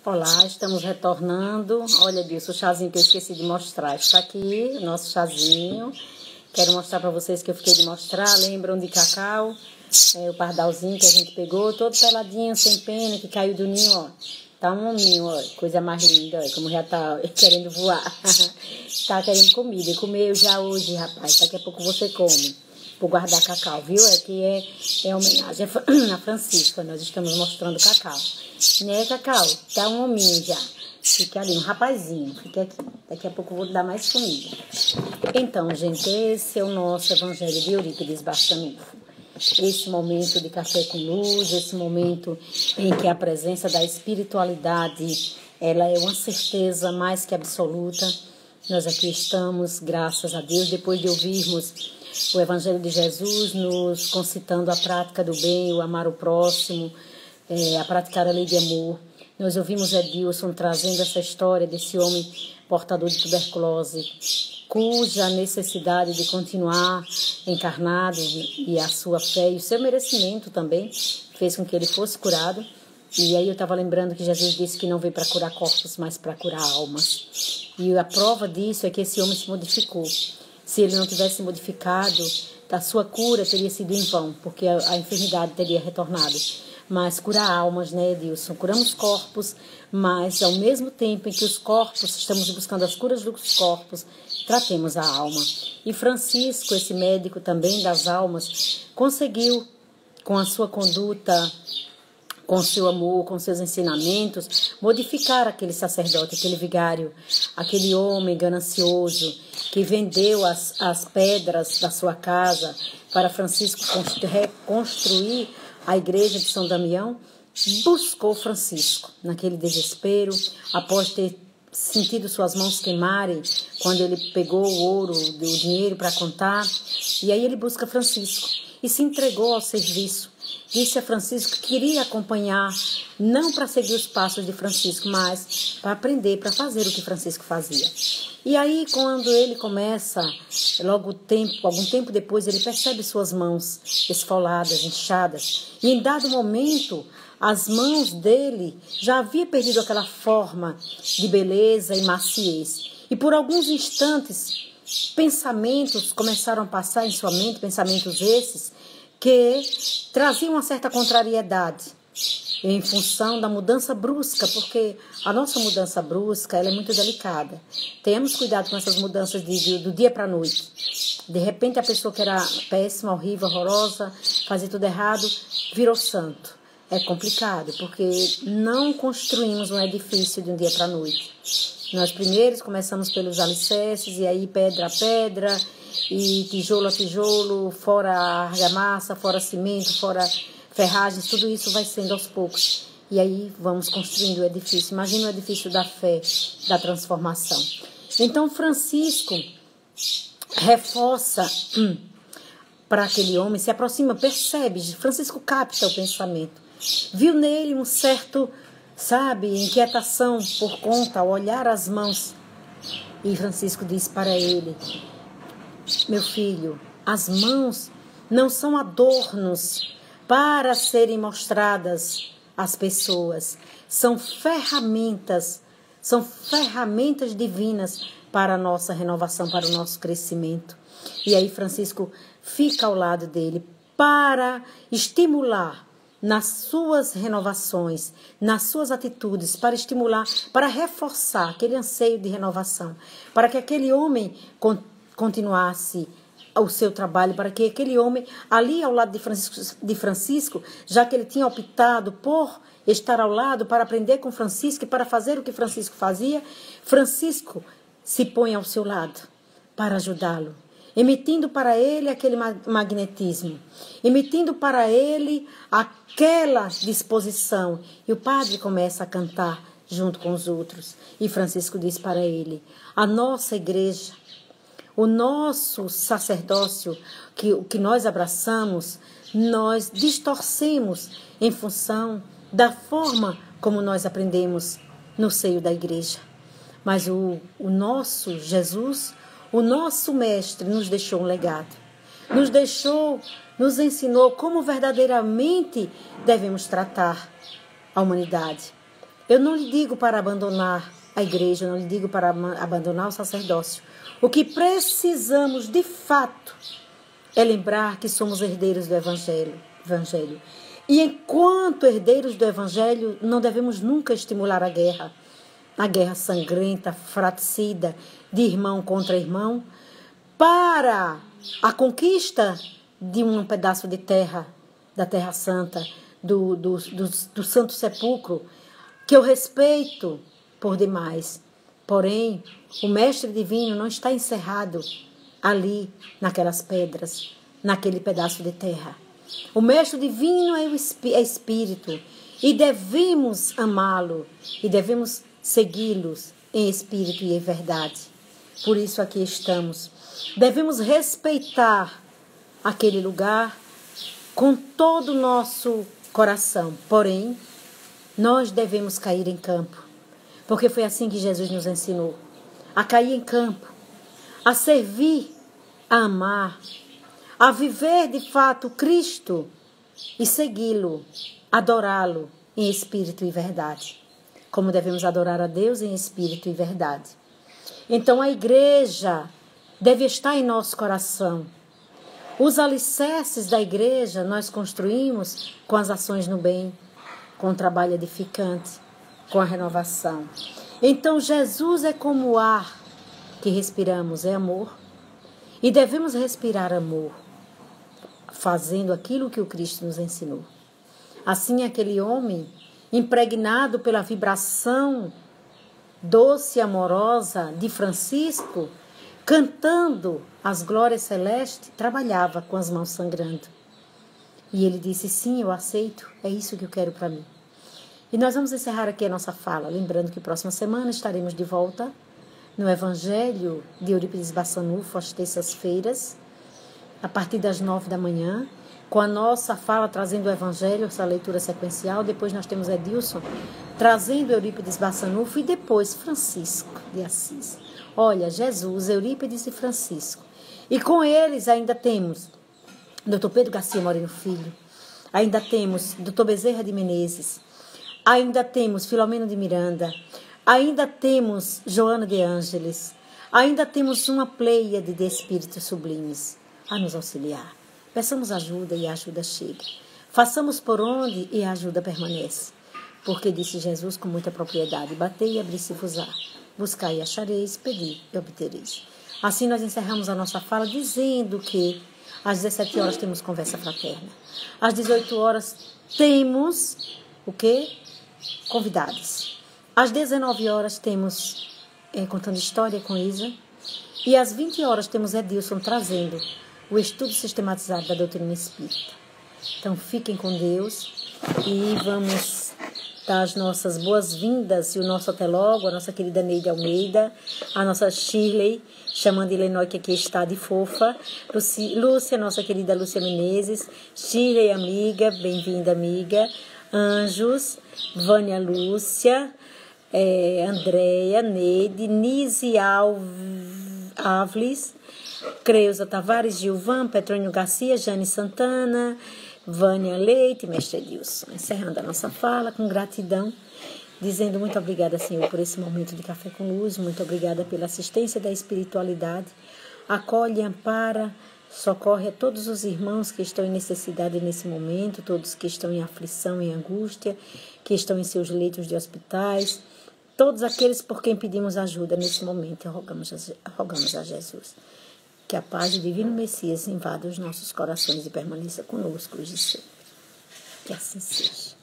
Olá, estamos retornando. Olha, Dilson, o chazinho que eu esqueci de mostrar. Está aqui o nosso chazinho. Quero mostrar para vocês que eu fiquei de mostrar. Lembram de Cacau? O pardalzinho que a gente pegou, todo peladinho, sem pena, que caiu do ninho, ó. Tá um hominho, ó. Coisa mais linda, ó. Como já tá querendo voar. Tá querendo comida. Comeu já hoje, rapaz. Daqui a pouco você come. Vou guardar Cacau, viu? Aqui é homenagem a Francisca. Nós estamos mostrando Cacau. Né, Cacau? Tá um hominho já. Fica ali, um rapazinho. Fica aqui. Daqui a pouco eu vou dar mais comida. Então, gente, esse é o nosso Evangelho de Eurípides Barçanufo. Esse momento de café com luz, esse momento em que a presença da espiritualidade, ela é uma certeza mais que absoluta. Nós aqui estamos, graças a Deus, depois de ouvirmos o Evangelho de Jesus nos concitando a prática do bem, o amar o próximo, a praticar a lei de amor. Nós ouvimos Edilson trazendo essa história desse homem portador de tuberculose, cuja necessidade de continuar encarnado e a sua fé e o seu merecimento também fez com que ele fosse curado. E aí eu estava lembrando que Jesus disse que não veio para curar corpos, mas para curar almas. E a prova disso é que esse homem se modificou. Se ele não tivesse modificado, a sua cura teria sido em vão, porque a enfermidade teria retornado. Mas curar almas, né, Edilson? Curamos corpos, mas ao mesmo tempo em que os corpos, estamos buscando as curas dos corpos, tratemos a alma. E Francisco, esse médico também das almas, conseguiu, com a sua conduta, com seu amor, com seus ensinamentos, modificar aquele sacerdote, aquele vigário, aquele homem ganancioso que vendeu as pedras da sua casa para Francisco reconstruir a igreja de São Damião. Buscou Francisco naquele desespero, após ter sentido suas mãos queimarem, quando ele pegou o ouro, o dinheiro para contar, e aí ele busca Francisco e se entregou ao serviço. Disse a Francisco que queria acompanhar, não para seguir os passos de Francisco, mas para aprender, para fazer o que Francisco fazia. E aí, quando ele começa, algum tempo depois, ele percebe suas mãos esfoladas, inchadas. E em dado momento, as mãos dele já havia perdido aquela forma de beleza e maciez. E por alguns instantes, pensamentos começaram a passar em sua mente, pensamentos esses, que traziam uma certa contrariedade em função da mudança brusca, porque a nossa mudança brusca ela é muito delicada. Tenhamos cuidado com essas mudanças do dia para a noite. De repente a pessoa que era péssima, horrível, horrorosa, fazia tudo errado, virou santo. É complicado, porque não construímos um edifício de um dia para a noite. Nós primeiros começamos pelos alicerces, e aí pedra a pedra, e tijolo a tijolo, fora argamassa, fora cimento, fora ferragens, tudo isso vai sendo aos poucos. E aí vamos construindo o edifício. Imagina o edifício da fé, da transformação. Então Francisco reforça para aquele homem, se aproxima, percebe, Francisco capta o pensamento. Viu nele um certo, inquietação por conta, ao olhar as mãos. E Francisco diz para ele: meu filho, as mãos não são adornos para serem mostradas às pessoas. São ferramentas divinas para a nossa renovação, para o nosso crescimento. E aí Francisco fica ao lado dele para estimular nas suas renovações, nas suas atitudes, para estimular, para reforçar aquele anseio de renovação, para que aquele homem continuasse o seu trabalho, para que aquele homem, ali ao lado de Francisco, já que ele tinha optado por estar ao lado para aprender com Francisco e para fazer o que Francisco fazia, Francisco se põe ao seu lado para ajudá-lo, emitindo para ele aquele magnetismo, emitindo para ele aquela disposição. E o padre começa a cantar junto com os outros. E Francisco diz para ele: a nossa igreja, o nosso sacerdócio, que nós abraçamos, nós distorcemos em função da forma como nós aprendemos no seio da igreja. Mas o nosso Jesus, o nosso mestre, nos deixou um legado. Nos ensinou como verdadeiramente devemos tratar a humanidade. Eu não lhe digo para abandonar a igreja, eu não lhe digo para abandonar o sacerdócio. O que precisamos, de fato, é lembrar que somos herdeiros do Evangelho. E enquanto herdeiros do Evangelho, não devemos nunca estimular a guerra sangrenta, fratricida, de irmão contra irmão, para a conquista de um pedaço de terra, da Terra Santa, do Santo Sepulcro, que eu respeito por demais. Porém, o Mestre Divino não está encerrado ali, naquelas pedras, naquele pedaço de terra. O Mestre Divino é Espírito e devemos amá-lo e devemos segui-los em espírito e em verdade. Por isso aqui estamos. Devemos respeitar aquele lugar com todo o nosso coração. Porém, nós devemos cair em campo, porque foi assim que Jesus nos ensinou, a cair em campo, a servir, a amar, a viver de fato Cristo e segui-lo, adorá-lo em espírito e verdade, como devemos adorar a Deus em espírito e verdade. Então a igreja deve estar em nosso coração. Os alicerces da igreja nós construímos com as ações no bem, com o trabalho edificante, com a renovação. Então Jesus é como o ar que respiramos, é amor. E devemos respirar amor, fazendo aquilo que o Cristo nos ensinou. Assim, aquele homem, impregnado pela vibração doce e amorosa de Francisco, cantando as glórias celestes, trabalhava com as mãos sangrando. E ele disse, sim, eu aceito, é isso que eu quero para mim. E nós vamos encerrar aqui a nossa fala, lembrando que próxima semana estaremos de volta no Evangelho de Eurípides Bassanufo, às terças-feiras, a partir das 9 da manhã, com a nossa fala trazendo o Evangelho, essa leitura sequencial. Depois nós temos Edilson trazendo Eurípides Bassanufo e depois Francisco de Assis. Olha, Jesus, Eurípides e Francisco. E com eles ainda temos Dr. Pedro Garcia Moreno Filho, ainda temos Dr. Bezerra de Menezes, ainda temos Filomeno de Miranda, ainda temos Joana de Ângeles, ainda temos uma pleiade de espíritos sublimes a nos auxiliar. Peçamos ajuda e a ajuda chega. Façamos por onde e a ajuda permanece. Porque disse Jesus com muita propriedade, batei e abri-se-vos-á, buscai e achareis, pedi e obtereis. Assim nós encerramos a nossa fala dizendo que às 17 horas temos conversa fraterna. Às 18 horas temos o quê? Convidados. Às 19 horas temos Contando História com Isa. E às 20 horas temos Edilson trazendo o estudo sistematizado da doutrina espírita. Então fiquem com Deus e vamos dar as nossas boas-vindas e o nosso até logo, a nossa querida Neide Almeida, a nossa Shirley, chamando Elenor que aqui está de fofa, Lúcia, nossa querida Lúcia Menezes, Shirley, amiga, bem-vinda, amiga, Anjos, Vânia Lúcia, Andréia, Neide, Nise Alves, Creuza Tavares, Gilvan, Petrônio Garcia, Jane Santana, Vânia Leite, Mestre Edilson. Encerrando a nossa fala com gratidão, dizendo muito obrigada, Senhor, por esse momento de Café com Luz, muito obrigada pela assistência da espiritualidade. Acolhe, ampara, socorre a todos os irmãos que estão em necessidade nesse momento, todos que estão em aflição, em angústia, que estão em seus leitos de hospitais, todos aqueles por quem pedimos ajuda nesse momento, rogamos a Jesus. Que a paz do Divino Messias invada os nossos corações e permaneça conosco hoje e sempre. Que assim seja.